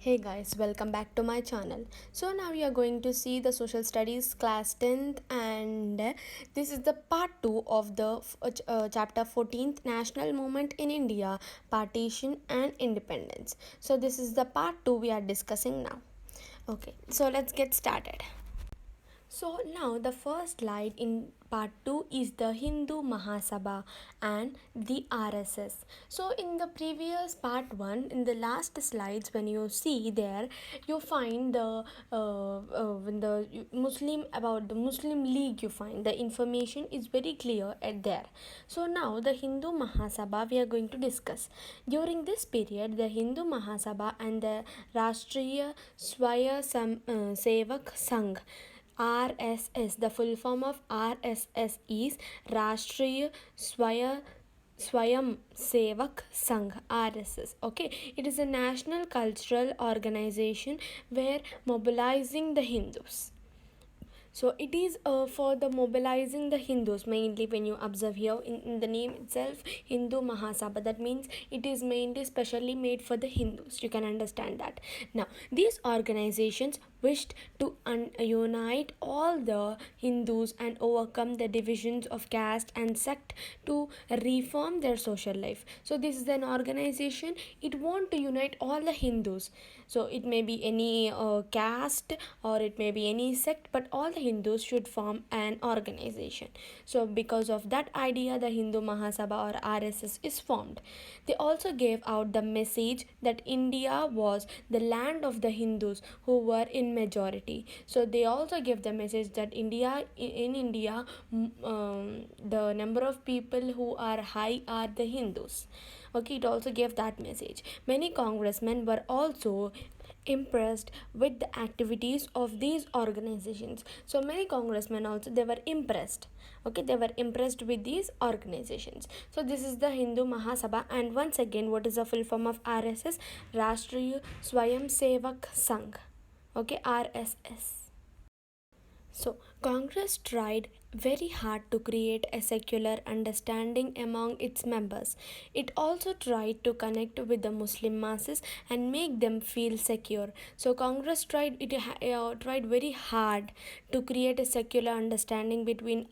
Hey guys, welcome back to my channel. So now we are going to see the social studies class 10th and this is the part 2 of the chapter 14th national movement in India, partition and independence. So this is the part 2 we are discussing now. Okay, so let's get started. So now the first slide in part 2 is the Hindu Mahasabha and the RSS. So in the previous part 1, in the last slides, when you see there, you find when the Muslim about the Muslim League, you find the information is very clear at there. So now the Hindu Mahasabha we are going to discuss. During this period, the Hindu Mahasabha and the Rashtriya Sevak Sangh RSS, the full form of RSS is Rashtriya Swayam Sevak Sangh, RSS. Okay, it is a national cultural organization where mobilizing the Hindus. So it is for the mobilizing the Hindus, mainly when you observe here in the name itself, Hindu Mahasabha, that means it is mainly specially made for the Hindus. You can understand that. Now these organizations wished to unite all the Hindus and overcome the divisions of caste and sect to reform their social life. So this is an organization, it want to unite all the Hindus. So it may be any caste or it may be any sect, but all the Hindus should form an organization. So because of that idea, the Hindu Mahasabha or RSS is formed. They also gave out the message that India was the land of the Hindus who were in majority. So they also gave the message that in India the number of people who are high are the Hindus. Okay, it also gave that message. Many congressmen were also impressed with the activities of these organizations. So many congressmen also, they were impressed. Okay, they were impressed with these organizations. So this is the Hindu Mahasabha, and once again, what is the full form of RSS? Rashtriya Swayam Sevak Sangh. Okay, RSS. So, Congress tried very hard to create a secular understanding among its members. It also tried to connect with the Muslim masses and make them feel secure. So, Congress tried very hard to create a secular understanding between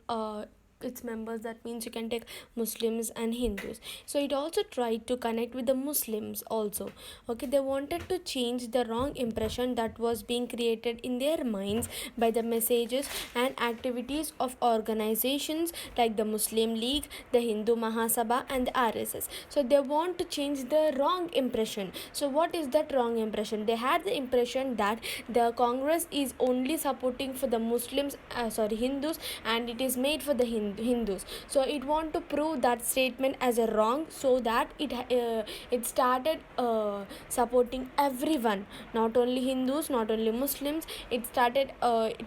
its members. That means you can take Muslims and Hindus. So it also tried to connect with the Muslims also. Okay, they wanted to change the wrong impression that was being created in their minds by the messages and activities of organizations like the Muslim League, the Hindu Mahasabha and the RSS. So they want to change the wrong impression. So what is that wrong impression? They had the impression that the Congress is only supporting for the Hindus, and it is made for the Hindus. So it want to prove that statement as a wrong, so that it started supporting everyone, not only Hindus, not only Muslims. It started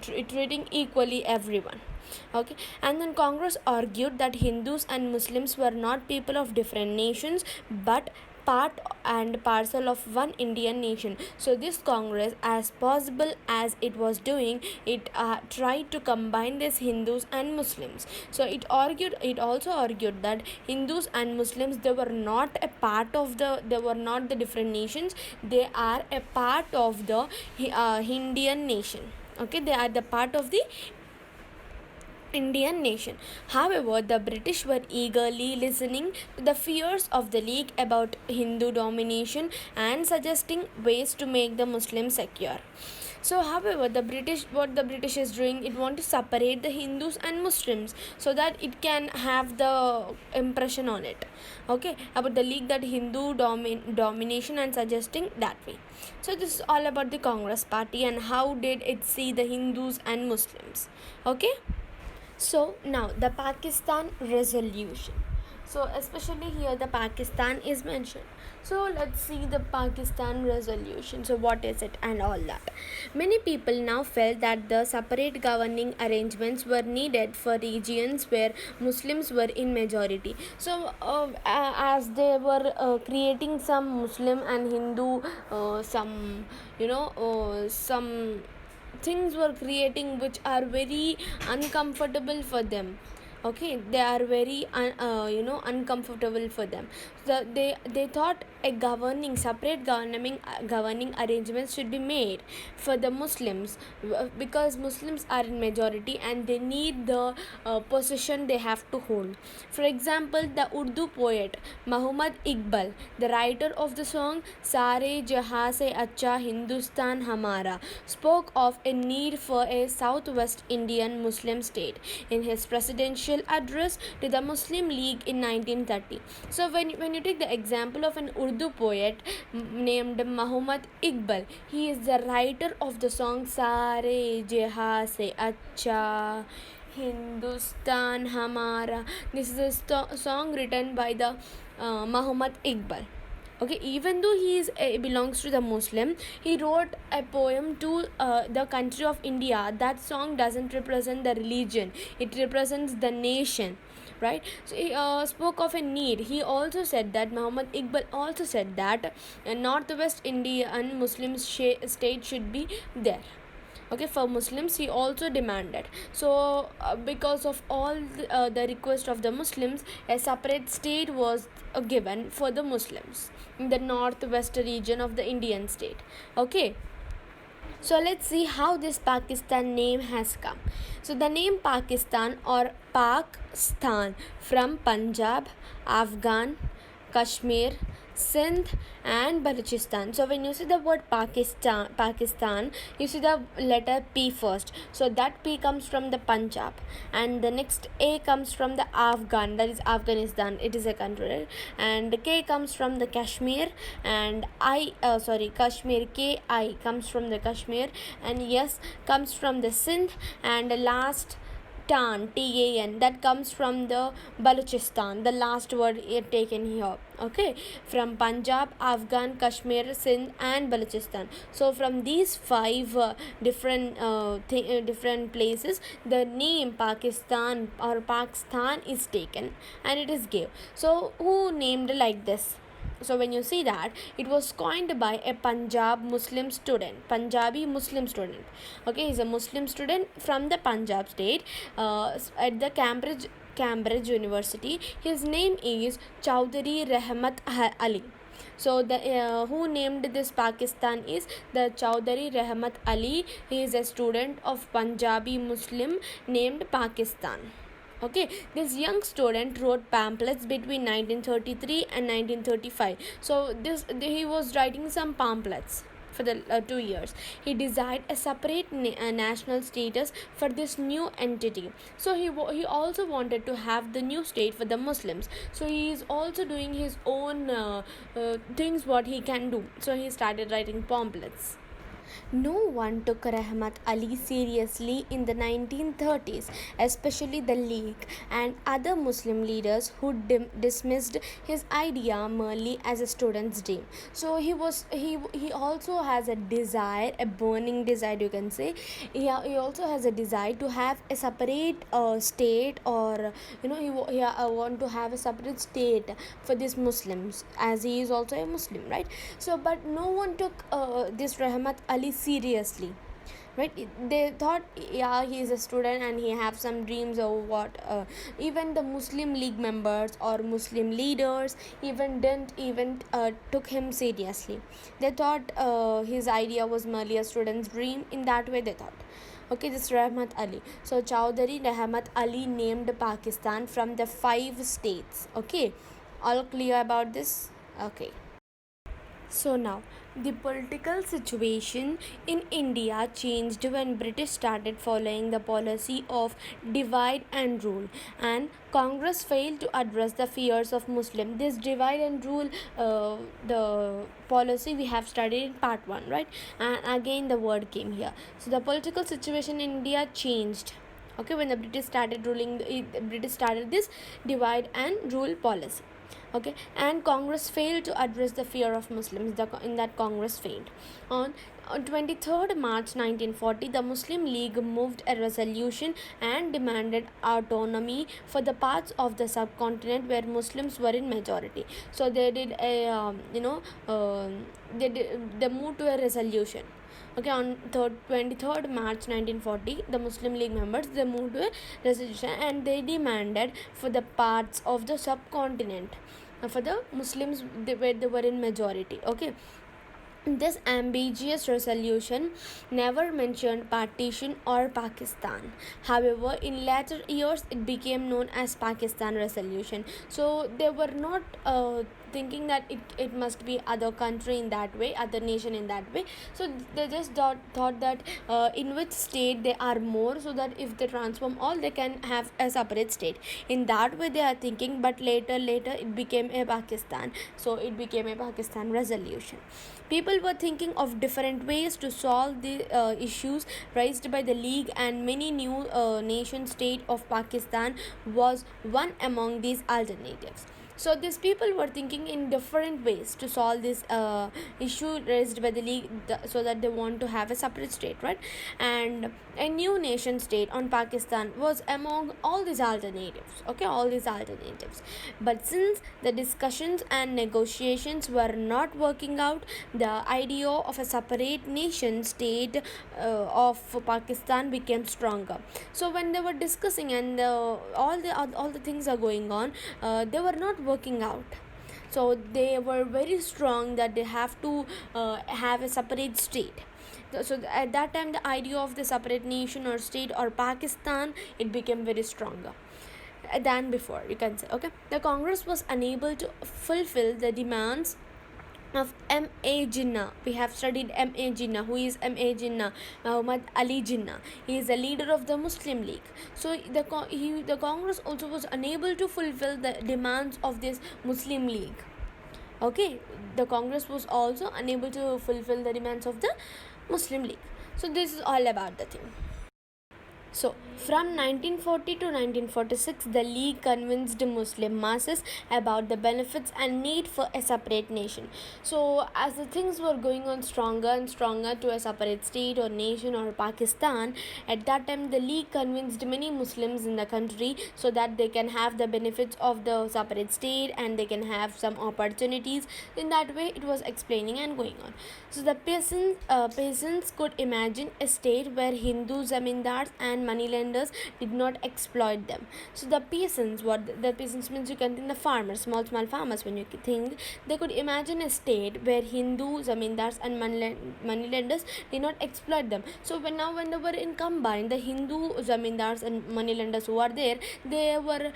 treating equally everyone. Okay, and then Congress argued that Hindus and Muslims were not people of different nations but part and parcel of one Indian nation. So this Congress, as possible as it was doing, it tried to combine these Hindus and Muslims. So it also argued that Hindus and Muslims, they were not the different nations. They are a part of the Indian nation. Okay, they are the part of the Indian nation. However, the British were eagerly listening to the fears of the League about Hindu domination and suggesting ways to make the Muslims secure. So, however, what the British is doing, it want to separate the Hindus and Muslims so that it can have the impression on it. Okay, about the League that Hindu domination and suggesting that way. So, this is all about the Congress Party and how did it see the Hindus and Muslims. Okay. So now the Pakistan resolution. So especially here the Pakistan is mentioned. So let's see the Pakistan resolution. So what is it and all that. Many people now felt that the separate governing arrangements were needed for regions where Muslims were in majority. So as they were creating some Muslim and Hindu some things were creating which are very uncomfortable for them. Okay, they are very uncomfortable for them. they thought a separate governing arrangements should be made for the Muslims, because Muslims are in majority and they need the position they have to hold. For example, the Urdu poet Muhammad Iqbal, the writer of the song Sare Jahan Se Acha Hindustan Hamara, spoke of a need for a southwest Indian Muslim state in his presidential address to the Muslim League in 1930. So when you take the example of an Urdu poet named Muhammad Iqbal, he is the writer of the song Sare Jahan Se Acha Hindustan Hamara. This is a song written by the Muhammad Iqbal. Okay, even though he belongs to the Muslim, he wrote a poem to the country of India. That song doesn't represent the religion, it represents the nation, right? So he spoke of a need. He also said that Muhammad Iqbal also said that a northwest Indian Muslim state should be there. Okay, for Muslims he also demanded. So because of all the request of the Muslims, a separate state was given for the Muslims in the northwest region of the Indian state. Okay, so let's see how this Pakistan name has come. So the name Pakistan or Pak-Stan from Punjab, Afghan, Kashmir, Sindh and Balochistan. So when you see the word Pakistan, you see the letter P first. So that P comes from the Punjab, and the next A comes from the Afghan, that is Afghanistan. It is a country, and K comes from the Kashmir, and Kashmir Ki comes from the Kashmir, and yes comes from the Sindh, and the last TAN, that comes from the Balochistan, the last word taken here. Okay, from Punjab, Afghan, Kashmir, Sindh and Balochistan. So from these five different places, the name Pakistan or Pakistan is taken and it is given. So who named like this? So when you see that, it was coined by a Punjabi Muslim student. Okay, he's a Muslim student from the Punjab state at the Cambridge University. His name is Chowdhury Rahmat Ali. So the who named this Pakistan is the Chowdhury Rahmat Ali. He is a student of Punjabi Muslim named Pakistan. Okay, this young student wrote pamphlets between 1933 and 1935. So he was writing some pamphlets for the 2 years. He desired a separate national status for this new entity. So he also wanted to have the new state for the Muslims. So he is also doing his own things what he can do. So he started writing pamphlets. No one took Rahmat Ali seriously in the 1930s, especially the League and other Muslim leaders who dismissed his idea merely as a student's dream. So he also has a desire, a burning desire, you can say. He also has a desire to have a separate state, or he want to have a separate state for these Muslims, as he is also a Muslim, right? So but no one took this Rahmat Ali seriously, right? They thought, yeah, he is a student and he have some dreams or what. Even the Muslim League members or Muslim leaders didn't took him seriously. They thought his idea was merely a student's dream. In that way they thought. Okay, this Rahmat Ali. So Chowdhury Rahmat Ali named Pakistan from the 5 states. Okay, all clear about this? Okay. So now, the political situation in India changed when British started following the policy of divide and rule, and Congress failed to address the fears of Muslims. This divide and rule, the policy we have studied in part 1, right? And again the word came here. So the political situation in India changed. Okay, when the British started this divide and rule policy. Okay, and Congress failed to address the fear of Muslims. In that Congress failed. On 23rd March 1940, the Muslim League moved a resolution and demanded autonomy for the parts of the subcontinent where Muslims were in majority. So they did a they moved to a resolution. Okay, on 23rd March 1940, the Muslim League members, they moved to a resolution and they demanded for the parts of the subcontinent for the Muslims, they were in majority. Okay, this ambiguous resolution never mentioned partition or Pakistan. However, in later years, it became known as Pakistan resolution. So they were not thinking that it must be other country in that way, other nation in that way. So they just thought that in which state they are more, so that if they transform all, they can have a separate state. In that way they are thinking, but later it became a Pakistan. So it became a Pakistan resolution. People were thinking of different ways to solve the issues raised by the League, and many new nation state of Pakistan was one among these alternatives. So these people were thinking in different ways to solve this issue raised by the League, so that they want to have a separate state, right? And a new nation state on Pakistan was among all these alternatives. Okay, all these alternatives. But since the discussions and negotiations were not working out, the idea of a separate nation state of Pakistan became stronger. So when they were discussing, and all the things are going on, they were not working out. So they were very strong that they have to have a separate state. So at that time, the idea of the separate nation or state or Pakistan, it became very stronger than before, you can say. Okay, the Congress was unable to fulfill the demands of M.A. Jinnah. We have studied M.A. Jinnah. Who is M.A. Jinnah? Muhammad Ali Jinnah. He is a leader of the Muslim League. So the Congress also was unable to fulfill the demands of this Muslim League. Okay, the Congress was also unable to fulfill the demands of the Muslim League. So this is all about the thing. So, from 1940 to 1946, the League convinced Muslim masses about the benefits and need for a separate nation. So, as the things were going on stronger and stronger to a separate state or nation or Pakistan, at that time the League convinced many Muslims in the country so that they can have the benefits of the separate state and they can have some opportunities. In that way, it was explaining and going on. So, the peasants could imagine a state where Hindu zamindars and moneylenders did not exploit them. So the peasants, what the peasants means, you can think the farmers, small farmers. When you think, they could imagine a state where Hindu zamindars and moneylenders did not exploit them. So when they were in combined, the Hindu zamindars and moneylenders who are there, they were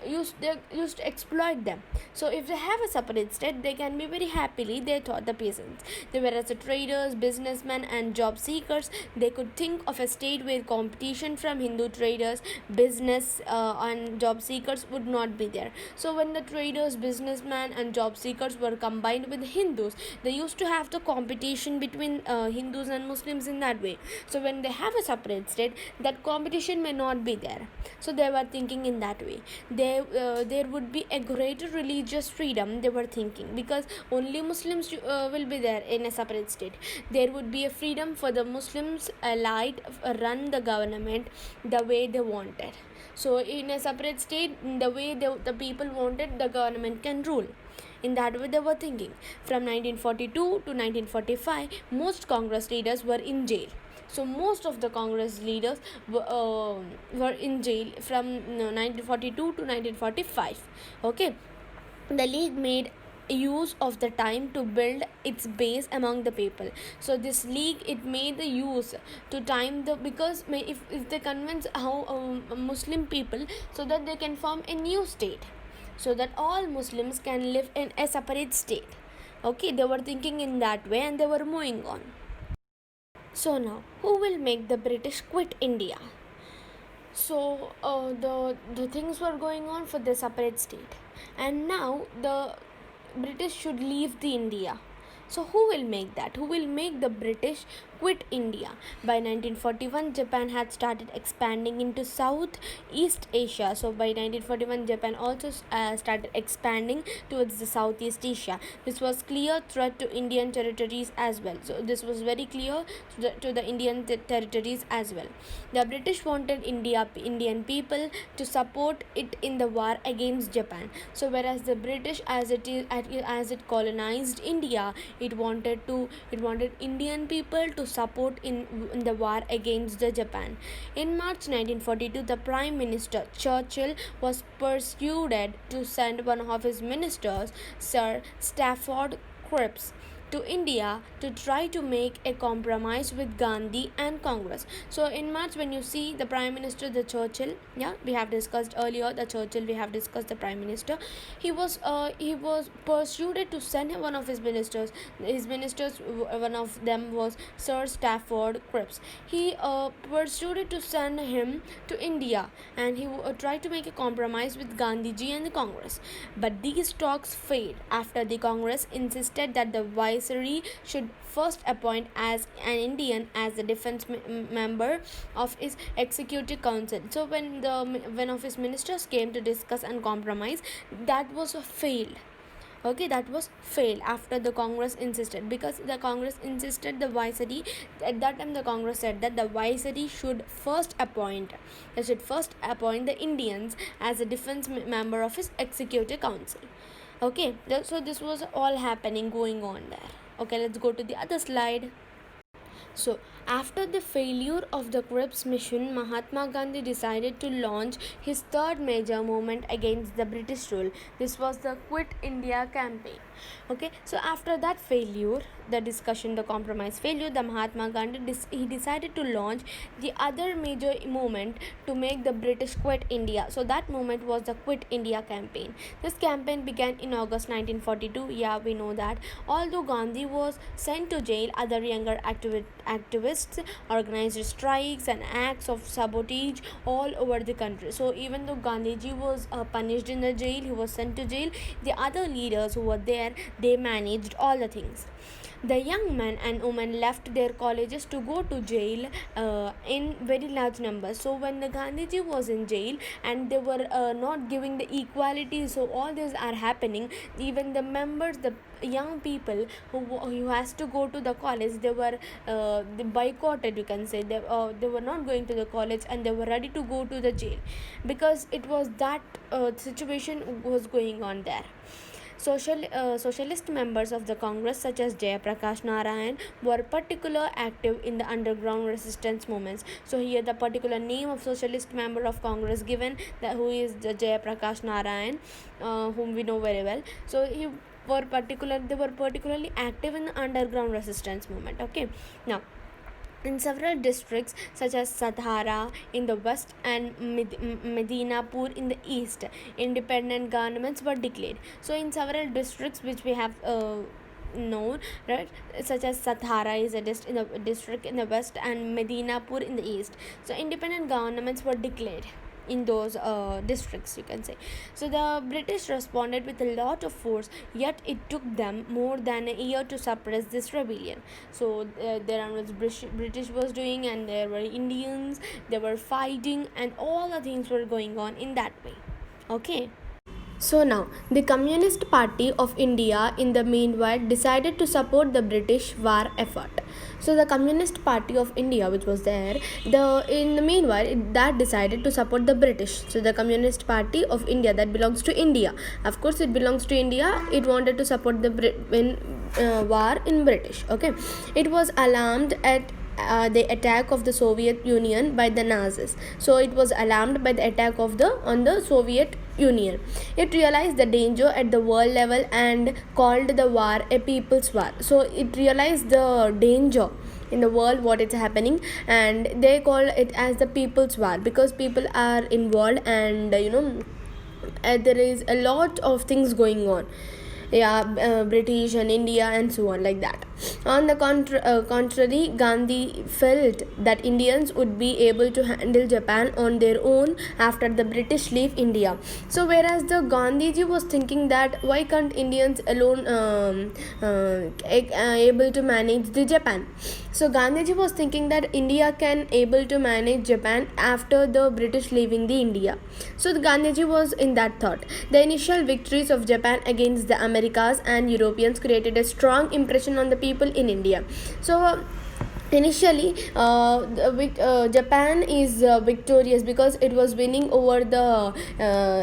used to exploit them. So if they have a separate state, they can be very happily, they thought, the peasants. They were as the traders, businessmen and job seekers. They could think of a state where competition from Hindu traders, business and job seekers would not be there. So when the traders, businessmen and job seekers were combined with Hindus, they used to have the competition between Hindus and Muslims in that way. So when they have a separate state, that competition may not be there. So they were thinking in that way. There would be a greater religious freedom, they were thinking, because only Muslims will be there in a separate state. There would be a freedom for the Muslims allied run the government the way they wanted. So in a separate state, the way the people wanted, the government can rule. In that way they were thinking. From 1942 to 1945, most Congress leaders were in jail. So most of the Congress leaders were in jail from 1942 to 1945. Okay, the League made use of the time to build its base among the people. So this League, it made the use to time because if they convince how Muslim people, so that they can form a new state, so that all Muslims can live in a separate state. Okay, they were thinking in that way and they were moving on. So now, who will make the British quit India? So the things were going on for the separate state, and now the British should leave the India. So who will make that? Who will make the British quit India? By 1941, Japan had started expanding into Southeast Asia. So by 1941, Japan also started expanding towards the Southeast Asia. This was clear threat to Indian territories as well. So this was very clear to the Indian territories as well. The British wanted Indian people to support it in the war against Japan. So whereas the British, as it colonized India, it wanted Indian people to support in the war against the Japan. In March 1942, the Prime Minister Churchill was persuaded to send one of his ministers, Sir Stafford Cripps, to India to try to make a compromise with Gandhi and Congress. So in March, when you see the Prime Minister, the Churchill, yeah, we have discussed earlier the Churchill, we have discussed the Prime Minister. He was persuaded to send one of his ministers. His ministers, one of them was Sir Stafford Cripps. He persuaded to send him to India, and he tried to make a compromise with Gandhiji and the Congress. But these talks failed after the Congress insisted that the Viceroy should first appoint as an Indian as the defense member of his executive council. So when one of his ministers came to discuss and compromise, that was failed. Okay, that was failed after the Congress insisted, because the Congress insisted the Viceroy. At that time the Congress said that the Viceroy should first appoint the Indians as a defense member of his executive council. Okay, so this was all happening going on there. Okay, let's go to the other slide. So, after the failure of the Cripps mission, Mahatma Gandhi decided to launch his third major movement against the British rule. This was the Quit India campaign. Okay, so after that failure, the compromise failure, the Mahatma Gandhi he decided to launch the other major movement to make the British quit India. So that movement was the Quit India campaign. This campaign began in August 1942. Yeah, we know that. Although Gandhi was sent to jail, other younger activists organized strikes and acts of sabotage all over the country. So even though Gandhiji was punished in the jail, he was sent to jail, the other leaders who were there, they managed all the things. The young men and women left their colleges to go to jail in very large numbers. So when the Gandhiji was in jail and they were not giving the equality, so all these are happening. Even the members, the young people who has to go to the college, they were they boycotted, you can say. They were not going to the college and they were ready to go to the jail, because it was that situation was going on there. Socialist members of the Congress such as Jayaprakash Narayan were particularly active in the underground resistance movements. So here the particular name of socialist member of Congress given, who is the Jayaprakash Narayan, whom we know very well. So they were particularly active in the underground resistance movement. Okay, now in several districts such as Satara in the west and Medinapur in the east, independent governments were declared. So in several districts which we have known, right, such as Satara is a district in the west and Medinapur in the east, so independent governments were declared in those districts, you can say. So the British responded with a lot of force, yet it took them more than a year to suppress this rebellion. So there was British was doing, and there were Indians, they were fighting, and all the things were going on in that way. Okay. So now, the Communist Party of India in the meanwhile decided to support the British war effort. So the Communist Party of India, which was there, in the meanwhile that decided to support the British. So the Communist Party of India, that belongs to India. Of course, it belongs to India. It wanted to support the war in British. Okay, it was alarmed at the attack of the Soviet Union by the Nazis. So it was alarmed by the attack on the Soviet Union. It realized the danger at the world level and called the war a people's war. So it realized the danger in the world, what is happening, and they call it as the people's war, because people are involved, and there is a lot of things going on. British and India and so on, like that. On the contrary, Gandhi felt that Indians would be able to handle Japan on their own after the British leave India. So whereas the Gandhiji was thinking that why can't Indians alone able to manage the Japan. So Gandhiji was thinking that India can able to manage Japan after the British leaving the India. So the Gandhiji was in that thought. The initial victories of Japan against the Americas and Europeans created a strong impression on the people in India. So Initially Japan is victorious because it was winning over the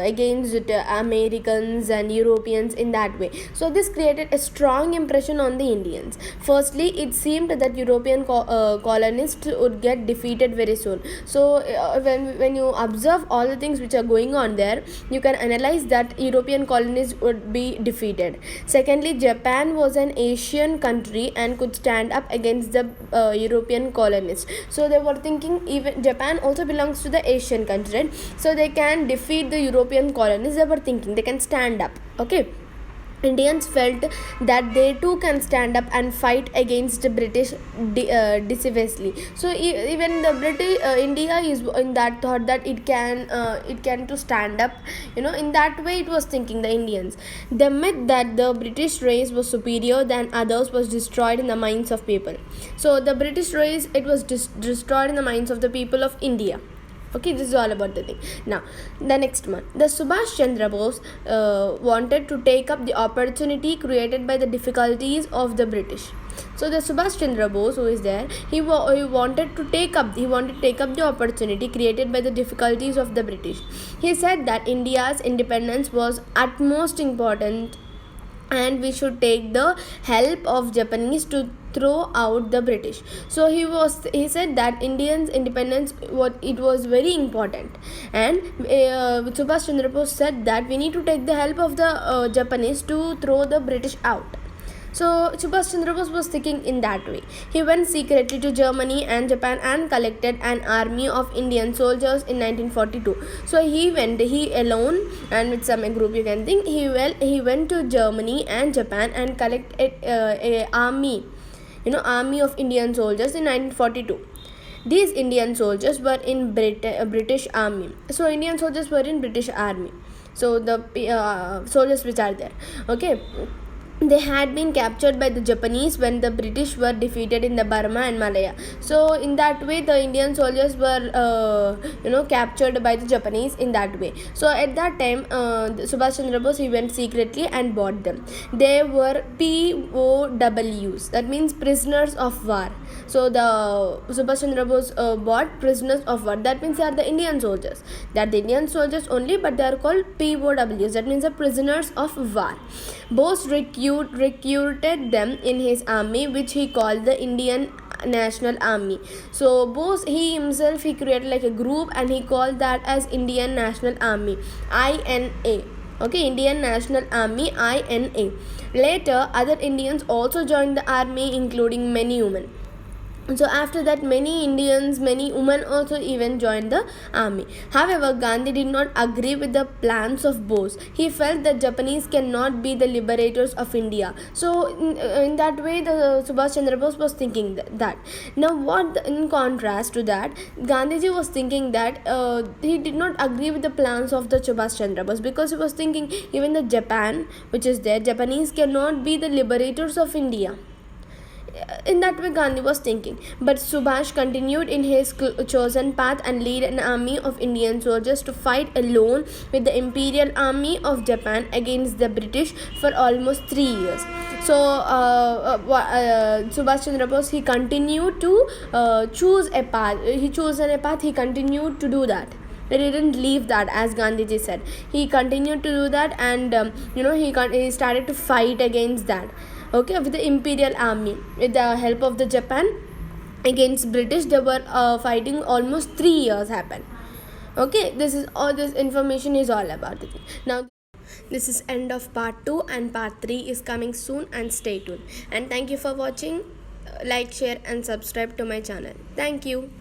against Americans and Europeans in that way. So this created a strong impression on the Indians. Firstly, it seemed that European colonists would get defeated very soon. So when you observe all the things which are going on there, you can analyze that European colonists would be defeated. Secondly, Japan was an Asian country and could stand up against the European colonists. So they were thinking even Japan also belongs to the Asian country, right? So they can defeat the European colonists. They were thinking they can stand up. Okay. Indians felt that they too can stand up and fight against the British decisively. So even the British India is in that thought that it can to stand up. In that way it was thinking the Indians. The myth that the British race was superior than others was destroyed in the minds of people. So the British race, it was destroyed in the minds of the people of India. Okay, this is all about the thing. Now the next one, the Subhash Chandra Bose wanted to take up the opportunity created by the difficulties of the British. So the Subhash Chandra Bose, who is there, he wanted to take up the opportunity created by the difficulties of the British. He said that India's independence was utmost important and we should take the help of Japanese to throw out the British. So he said that Indians independence was very important, and Subhash Chandra Bose said that we need to take the help of the Japanese to throw the British out. So Subhash Chandra Bose was thinking in that way. He went secretly to Germany and Japan and collected an army of Indian soldiers in 1942. So he alone and with some group, you can think, he went to Germany and Japan and collected a army, army of Indian soldiers in 1942. These Indian soldiers were in British army. So Indian soldiers were in British army. So the soldiers which are there, okay, they had been captured by the Japanese when the British were defeated in the Burma and Malaya. So in that way the Indian soldiers were captured by the Japanese in that way. So at that time Subhash Chandra Bose, he went secretly and bought them. They were POWs, that means prisoners of war. So the Subhash Chandra Bose bought prisoners of war, that means they are the Indian soldiers. They are the Indian soldiers only, but they are called POWs, that means the prisoners of war. Bose recruited them in his army, which he called the Indian National Army. So Bose, he himself, he created like a group and he called that as Indian National Army, INA. Okay, Indian National Army, INA. Later other Indians also joined the army, including many women. So after that, many women also even joined the army. However, Gandhi did not agree with the plans of Bose. He felt that Japanese cannot be the liberators of India. So in that way, the Subhash Chandra Bose was thinking that. Now, in contrast to that, Gandhiji was thinking that he did not agree with the plans of the Subhash Chandra Bose, because he was thinking even the Japan, which is there, Japanese cannot be the liberators of India. In that way Gandhi was thinking, but Subhash continued in his chosen path and led an army of Indian soldiers to fight alone with the Imperial Army of Japan against the British for almost 3 years. So Subhash Chandra Bose, he continued to choose a path. He continued to do that. They didn't leave that, as Gandhiji said. He continued to do that, and he started to fight against that. Okay, with the Imperial Army, with the help of the Japan against British, they were fighting almost 3 years happened. Okay, this information is all about it. Now this is end of part 2 and part 3 is coming soon, and stay tuned. And thank you for watching. Like, share and subscribe to my channel. Thank you.